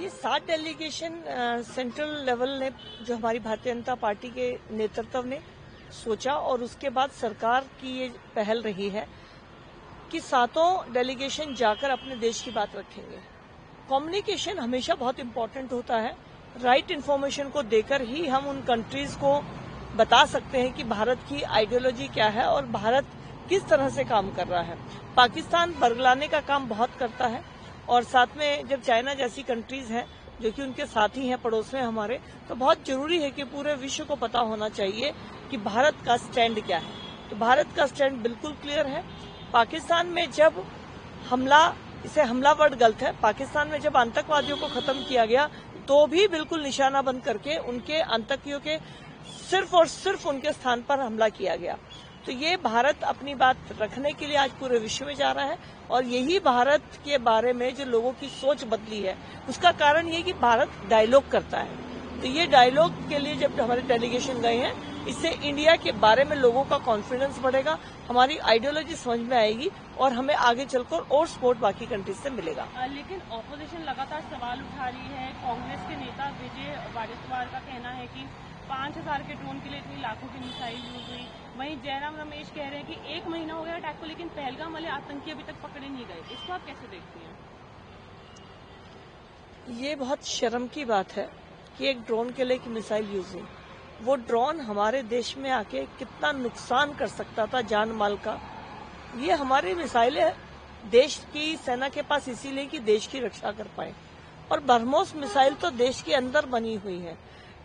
ये 7 delegation central level ने जो हमारी भारतीय जनता पार्टी के नेतृत्व ने सोचा और उसके बाद सरकार की ये पहल रही है कि 7 डेलीगेशन जाकर अपने देश की बात रखेंगे। कम्युनिकेशन हमेशा बहुत इम्पोर्टेंट होता है। राइट इन्फॉर्मेशन को देकर ही हम उन कंट्रीज को बता सकते हैं कि भारत की आइडियोलॉजी क्या है और भारत किस तरह से काम कर रहा है। पाकिस्तान बरगलाने का काम बहुत करता है और साथ में जब चाइना जैसी कंट्रीज हैं जो कि उनके साथी हैं, पड़ोस में हमारे, तो बहुत जरूरी है कि पूरे विश्व को पता होना चाहिए कि भारत का स्टैंड क्या है। तो भारत का स्टैंड बिल्कुल क्लियर है। पाकिस्तान में जब हमला वर्ड गलत है, पाकिस्तान में जब आतंकवादियों को खत्म किया गया तो भी बिल्कुल निशाना बंद करके उनके आतंकियों के सिर्फ और सिर्फ उनके स्थान पर हमला किया गया। तो ये भारत अपनी बात रखने के लिए आज पूरे विश्व में जा रहा है और यही भारत के बारे में जो लोगों की सोच बदली है उसका कारण ये कि भारत डायलॉग करता है। तो ये डायलॉग के लिए जब हमारे डेलीगेशन गए हैं, इससे इंडिया के बारे में लोगों का कॉन्फिडेंस बढ़ेगा, हमारी आइडियोलॉजी समझ में आएगी और हमें आगे चलकर और सपोर्ट बाकी कंट्रीज से मिलेगा। लेकिन ऑपोजिशन लगातार सवाल उठा रही है। कांग्रेस के नेता विजय वाडेसवार का कहना है कि 5000 के ड्रोन के लिए इतनी लाखों की मिसाइल यूज हुई। वहीं जयराम रमेश कह रहे हैं कि 1 महीना हो गया अटैक को, लेकिन पहलगाम वाले आतंकी अभी तक पकड़े नहीं गए। इसको आप कैसे देखती हैं? ये बहुत शर्म की बात है कि एक ड्रोन के लिए मिसाइल यूज हुई। वो ड्रोन हमारे देश में आके कितना नुकसान कर सकता था जान माल का। ये हमारी मिसाइलें देश की सेना के पास इसीलिए कि देश की रक्षा कर पाए। और ब्रह्मोस मिसाइल तो देश के अंदर बनी हुई है।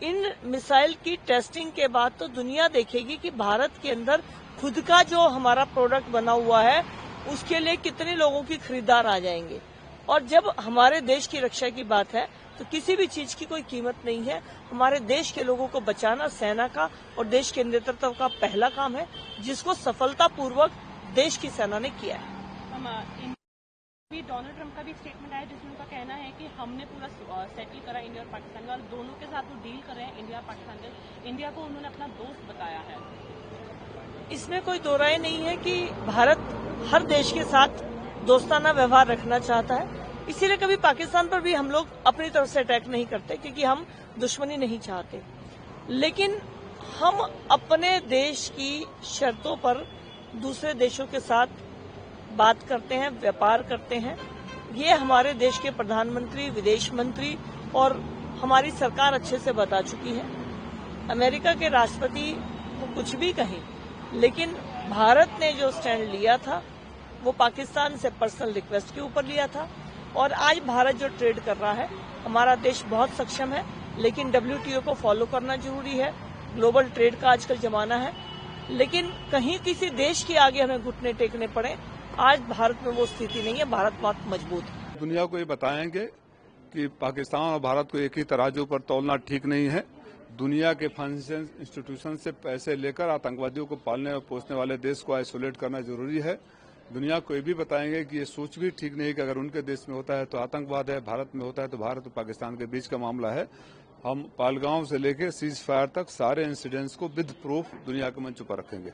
इन मिसाइल की टेस्टिंग के बाद तो दुनिया देखेगी कि भारत के अंदर खुद का जो हमारा प्रोडक्ट बना हुआ है उसके लिए कितने लोगों की खरीदार आ जाएंगे। और जब हमारे देश की रक्षा की बात है तो किसी भी चीज की कोई कीमत नहीं है। हमारे देश के लोगों को बचाना सेना का और देश के नेतृत्व का पहला काम है, जिसको सफलतापूर्वक देश की सेना ने किया है। डोनाल्ड ट्रंप का भी स्टेटमेंट आया जिसमें उनका कहना है कि हमने पूरा सेटल करा इंडिया और पाकिस्तान का, और दोनों के साथ वो डील कर रहे हैं इंडिया और पाकिस्तान के। इंडिया को उन्होंने अपना दोस्त बताया है। इसमें कोई दो राय नहीं है कि भारत हर देश के साथ दोस्ताना व्यवहार रखना चाहता है। इसीलिए कभी पाकिस्तान पर भी हम लोग अपनी तरफ से अटैक नहीं करते क्योंकि हम दुश्मनी नहीं चाहते। लेकिन हम अपने देश की शर्तों पर दूसरे देशों के साथ बात करते हैं, व्यापार करते हैं। ये हमारे देश के प्रधानमंत्री, विदेश मंत्री और हमारी सरकार अच्छे से बता चुकी है। अमेरिका के राष्ट्रपति को कुछ भी कहें, लेकिन भारत ने जो स्टैंड लिया था वो पाकिस्तान से पर्सनल रिक्वेस्ट के ऊपर लिया था। और आज भारत जो ट्रेड कर रहा है, हमारा देश बहुत सक्षम है, लेकिन WTO को फॉलो करना जरूरी है। ग्लोबल ट्रेड का आजकल जमाना है, लेकिन कहीं किसी देश के आगे हमें घुटने टेकने पड़े, आज भारत में वो स्थिति नहीं है। भारत बहुत मजबूत है। दुनिया को ये बताएंगे कि पाकिस्तान और भारत को एक ही तराजू पर तौलना ठीक नहीं है। दुनिया के फाइनेंशियल इंस्टीट्यूशन से पैसे लेकर आतंकवादियों को पालने और पोसने वाले देश को आइसोलेट करना जरूरी है। दुनिया को ये भी बताएंगे कि ये सोच भी ठीक नहीं कि अगर उनके देश में होता है तो आतंकवाद है, भारत में होता है तो भारत और पाकिस्तान के बीच का मामला है। हम पहलगाम से लेकर सीज फायर तक सारे इंसिडेंट्स को विद प्रूफ दुनिया के मंच पर रखेंगे।